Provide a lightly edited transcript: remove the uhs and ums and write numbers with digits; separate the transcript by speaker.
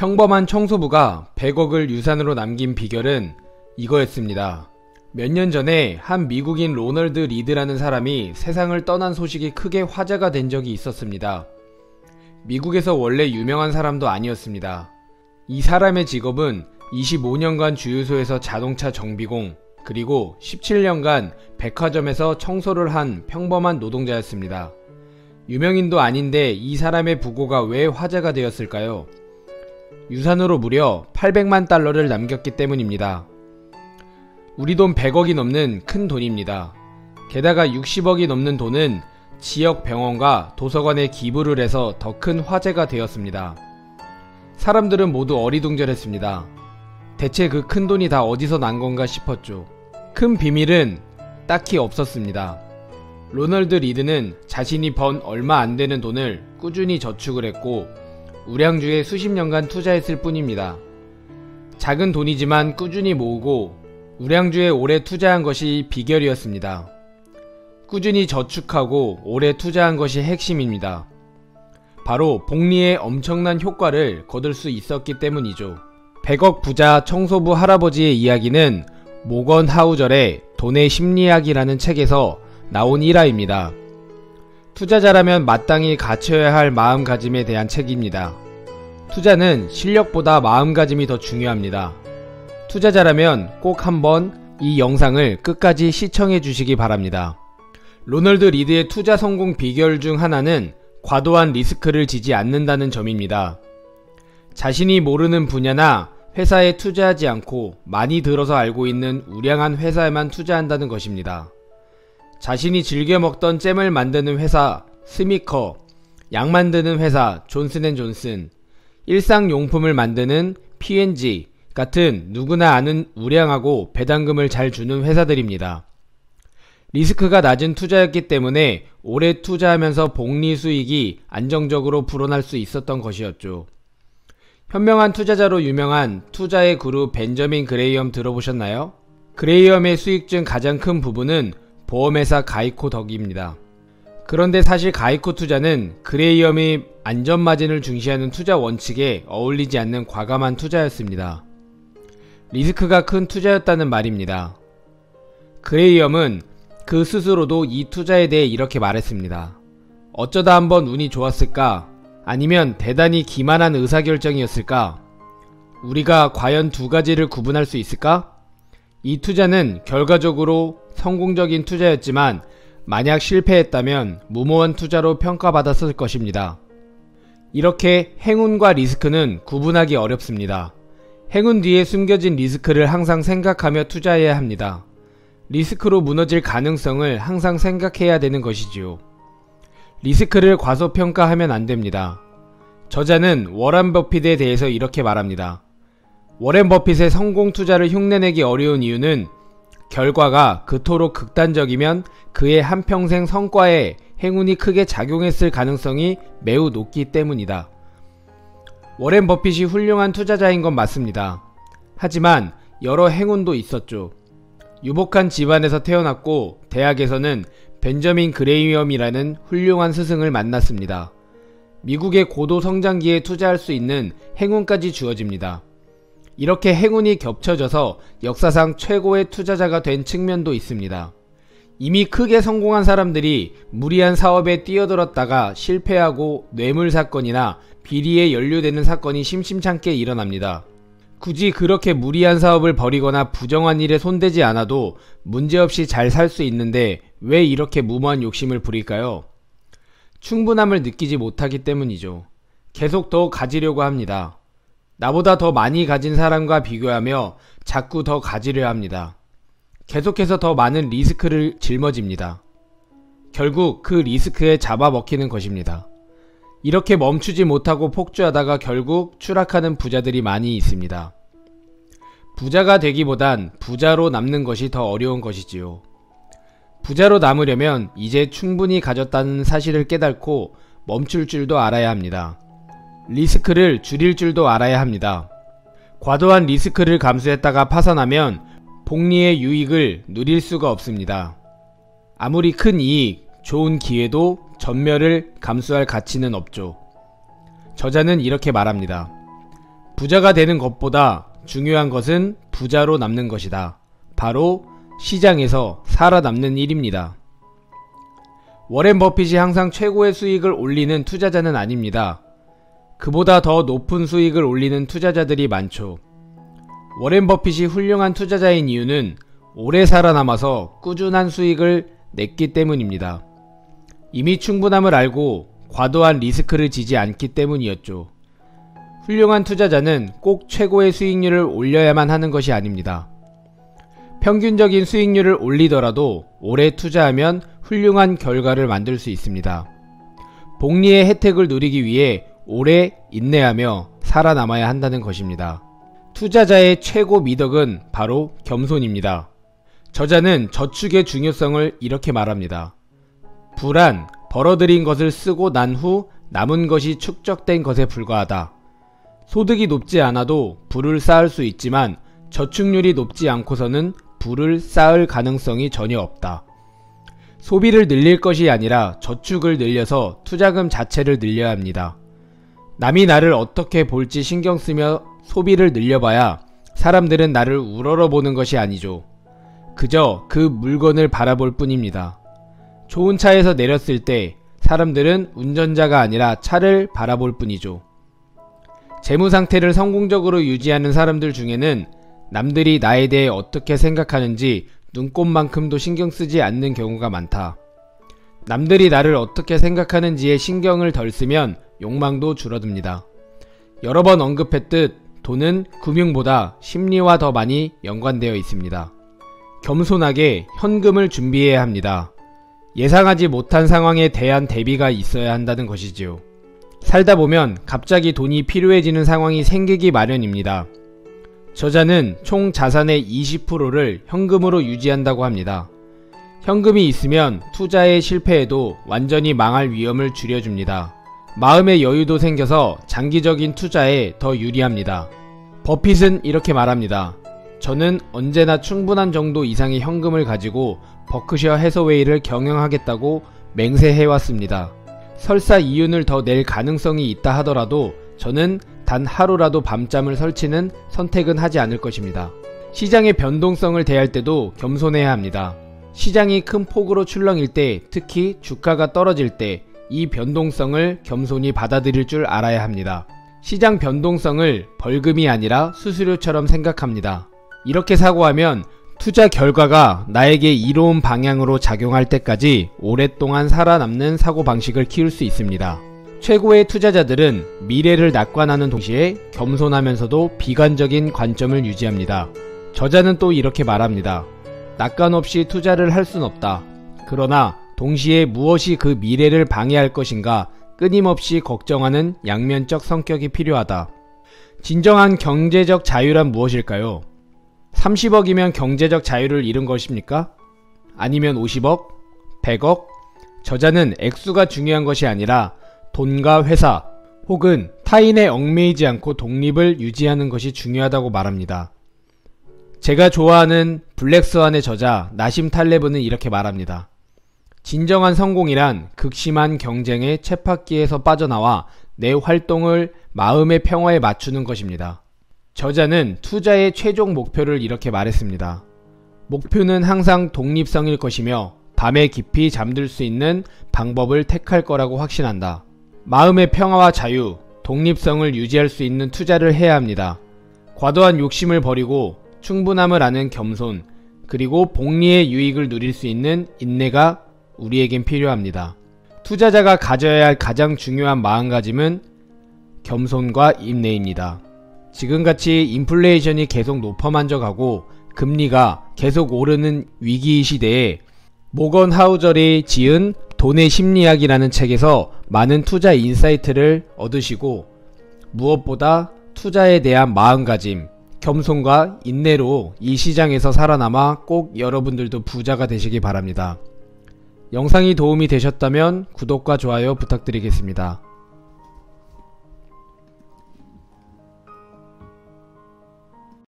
Speaker 1: 평범한 청소부가 100억을 유산으로 남긴 비결은 이거였습니다. 몇 년 전에 한 미국인 로널드 리드라는 사람이 세상을 떠난 소식이 크게 화제가 된 적이 있었습니다. 미국에서 원래 유명한 사람도 아니었습니다. 이 사람의 직업은 25년간 주유소에서 자동차 정비공, 그리고 17년간 백화점에서 청소를 한 평범한 노동자였습니다. 유명인도 아닌데 이 사람의 부고가 왜 화제가 되었을까요? 유산으로 무려 800만 달러를 남겼기 때문입니다. 우리 돈 100억이 넘는 큰 돈입니다. 게다가 60억이 넘는 돈은 지역 병원과 도서관에 기부를 해서 더 큰 화제가 되었습니다. 사람들은 모두 어리둥절했습니다. 대체 그 큰 돈이 다 어디서 난 건가 싶었죠. 큰 비밀은 딱히 없었습니다. 로널드 리드는 자신이 번 얼마 안 되는 돈을 꾸준히 저축을 했고 우량주에 수십 년간 투자했을 뿐입니다. 작은 돈이지만 꾸준히 모으고 우량주에 오래 투자한 것이 비결이었습니다. 꾸준히 저축하고 오래 투자한 것이 핵심입니다. 바로 복리의 엄청난 효과를 거둘 수 있었기 때문이죠. 100억 부자 청소부 할아버지의 이야기는 모건 하우절의 돈의 심리학이라는 책에서 나온 일화입니다. 투자자라면 마땅히 갖춰야 할 마음가짐에 대한 책입니다. 투자는 실력보다 마음가짐이 더 중요합니다. 투자자라면 꼭 한번 이 영상을 끝까지 시청해 주시기 바랍니다. 로널드 리드의 투자 성공 비결 중 하나는 과도한 리스크를 지지 않는다는 점입니다. 자신이 모르는 분야나 회사에 투자하지 않고 많이 들어서 알고 있는 우량한 회사에만 투자한다는 것입니다. 자신이 즐겨 먹던 잼을 만드는 회사 스미커, 약 만드는 회사 존슨앤존슨, 일상용품을 만드는 P&G 같은 누구나 아는 우량하고 배당금을 잘 주는 회사들입니다. 리스크가 낮은 투자였기 때문에 오래 투자하면서 복리 수익이 안정적으로 불어날 수 있었던 것이었죠. 현명한 투자자로 유명한 투자의 그루 벤저민 그레이엄 들어보셨나요? 그레이엄의 수익 중 가장 큰 부분은 보험회사 가이코 덕입니다. 그런데 사실 가이코 투자는 그레이엄이 안전마진을 중시하는 투자 원칙에 어울리지 않는 과감한 투자였습니다. 리스크가 큰 투자였다는 말입니다. 그레이엄은 그 스스로도 이 투자에 대해 이렇게 말했습니다. 어쩌다 한번 운이 좋았을까? 아니면 대단히 기만한 의사결정이었을까? 우리가 과연 두 가지를 구분할 수 있을까? 이 투자는 결과적으로 성공적인 투자였지만 만약 실패했다면 무모한 투자로 평가받았을 것입니다. 이렇게 행운과 리스크는 구분하기 어렵습니다. 행운 뒤에 숨겨진 리스크를 항상 생각하며 투자해야 합니다. 리스크로 무너질 가능성을 항상 생각해야 되는 것이지요. 리스크를 과소평가하면 안됩니다. 저자는 워런 버핏에 대해서 이렇게 말합니다. 워렌 버핏의 성공 투자를 흉내내기 어려운 이유는 결과가 그토록 극단적이면 그의 한평생 성과에 행운이 크게 작용했을 가능성이 매우 높기 때문이다. 워렌 버핏이 훌륭한 투자자인 건 맞습니다. 하지만 여러 행운도 있었죠. 유복한 집안에서 태어났고 대학에서는 벤저민 그레이엄이라는 훌륭한 스승을 만났습니다. 미국의 고도 성장기에 투자할 수 있는 행운까지 주어집니다. 이렇게 행운이 겹쳐져서 역사상 최고의 투자자가 된 측면도 있습니다. 이미 크게 성공한 사람들이 무리한 사업에 뛰어들었다가 실패하고 뇌물 사건이나 비리에 연루되는 사건이 심심찮게 일어납니다. 굳이 그렇게 무리한 사업을 벌이거나 부정한 일에 손대지 않아도 문제없이 잘 살 수 있는데 왜 이렇게 무모한 욕심을 부릴까요? 충분함을 느끼지 못하기 때문이죠. 계속 더 가지려고 합니다. 나보다 더 많이 가진 사람과 비교하며 자꾸 더 가지려 합니다. 계속해서 더 많은 리스크를 짊어집니다. 결국 그 리스크에 잡아먹히는 것입니다. 이렇게 멈추지 못하고 폭주하다가 결국 추락하는 부자들이 많이 있습니다. 부자가 되기보단 부자로 남는 것이 더 어려운 것이지요. 부자로 남으려면 이제 충분히 가졌다는 사실을 깨닫고 멈출 줄도 알아야 합니다. 리스크를 줄일 줄도 알아야 합니다. 과도한 리스크를 감수했다가 파산하면 복리의 유익을 누릴 수가 없습니다. 아무리 큰 이익, 좋은 기회도 전멸을 감수할 가치는 없죠. 저자는 이렇게 말합니다. 부자가 되는 것보다 중요한 것은 부자로 남는 것이다. 바로 시장에서 살아남는 일입니다. 워렌 버핏이 항상 최고의 수익을 올리는 투자자는 아닙니다. 그보다 더 높은 수익을 올리는 투자자들이 많죠. 워렌 버핏이 훌륭한 투자자인 이유는 오래 살아남아서 꾸준한 수익을 냈기 때문입니다. 이미 충분함을 알고 과도한 리스크를 지지 않기 때문이었죠. 훌륭한 투자자는 꼭 최고의 수익률을 올려야만 하는 것이 아닙니다. 평균적인 수익률을 올리더라도 오래 투자하면 훌륭한 결과를 만들 수 있습니다. 복리의 혜택을 누리기 위해 오래 인내하며 살아남아야 한다는 것입니다. 투자자의 최고 미덕은 바로 겸손입니다. 저자는 저축의 중요성을 이렇게 말합니다. 불안, 벌어들인 것을 쓰고 난 후 남은 것이 축적된 것에 불과하다. 소득이 높지 않아도 부를 쌓을 수 있지만 저축률이 높지 않고서는 부를 쌓을 가능성이 전혀 없다. 소비를 늘릴 것이 아니라 저축을 늘려서 투자금 자체를 늘려야 합니다. 남이 나를 어떻게 볼지 신경 쓰며 소비를 늘려봐야 사람들은 나를 우러러보는 것이 아니죠. 그저 그 물건을 바라볼 뿐입니다. 좋은 차에서 내렸을 때 사람들은 운전자가 아니라 차를 바라볼 뿐이죠. 재무 상태를 성공적으로 유지하는 사람들 중에는 남들이 나에 대해 어떻게 생각하는지 눈꼽만큼도 신경 쓰지 않는 경우가 많다. 남들이 나를 어떻게 생각하는지에 신경을 덜 쓰면 욕망도 줄어듭니다. 여러 번 언급했듯 돈은 금융보다 심리와 더 많이 연관되어 있습니다. 겸손하게 현금을 준비해야 합니다. 예상하지 못한 상황에 대한 대비가 있어야 한다는 것이지요. 살다 보면 갑자기 돈이 필요해지는 상황이 생기기 마련입니다. 저자는 총 자산의 20%를 현금으로 유지한다고 합니다. 현금이 있으면 투자에 실패해도 완전히 망할 위험을 줄여줍니다. 마음의 여유도 생겨서 장기적인 투자에 더 유리합니다. 버핏은 이렇게 말합니다. 저는 언제나 충분한 정도 이상의 현금을 가지고 버크셔 해서웨이를 경영하겠다고 맹세해왔습니다. 설사 이윤을 더 낼 가능성이 있다 하더라도 저는 단 하루라도 밤잠을 설치는 선택은 하지 않을 것입니다. 시장의 변동성을 대할 때도 겸손해야 합니다. 시장이 큰 폭으로 출렁일 때, 특히 주가가 떨어질 때 이 변동성을 겸손히 받아들일 줄 알아야 합니다. 시장 변동성을 벌금이 아니라 수수료처럼 생각합니다. 이렇게 사고하면 투자 결과가 나에게 이로운 방향으로 작용할 때까지 오랫동안 살아남는 사고방식을 키울 수 있습니다. 최고의 투자자들은 미래를 낙관하는 동시에 겸손하면서도 비관적인 관점을 유지합니다. 저자는 또 이렇게 말합니다. 낙관 없이 투자를 할 순 없다. 그러나 동시에 무엇이 그 미래를 방해할 것인가 끊임없이 걱정하는 양면적 성격이 필요하다. 진정한 경제적 자유란 무엇일까요? 30억이면 경제적 자유를 잃은 것입니까? 아니면 50억? 100억? 저자는 액수가 중요한 것이 아니라 돈과 회사 혹은 타인에 얽매이지 않고 독립을 유지하는 것이 중요하다고 말합니다. 제가 좋아하는 블랙스완의 저자 나심 탈레브는 이렇게 말합니다. 진정한 성공이란 극심한 경쟁의 쳇바퀴에서 빠져나와 내 활동을 마음의 평화에 맞추는 것입니다. 저자는 투자의 최종 목표를 이렇게 말했습니다. 목표는 항상 독립성일 것이며 밤에 깊이 잠들 수 있는 방법을 택할 거라고 확신한다. 마음의 평화와 자유, 독립성을 유지할 수 있는 투자를 해야 합니다. 과도한 욕심을 버리고 충분함을 아는 겸손, 그리고 복리의 유익을 누릴 수 있는 인내가 우리에겐 필요합니다. 투자자가 가져야 할 가장 중요한 마음가짐은 겸손과 인내입니다. 지금같이 인플레이션이 계속 높아만 져가고 금리가 계속 오르는 위기 시대에 모건 하우절이 지은 돈의 심리학이라는 책에서 많은 투자 인사이트를 얻으시고 무엇보다 투자에 대한 마음가짐, 겸손과 인내로 이 시장에서 살아남아 꼭 여러분들도 부자가 되시기 바랍니다. 영상이 도움이 되셨다면 구독과 좋아요 부탁드리겠습니다.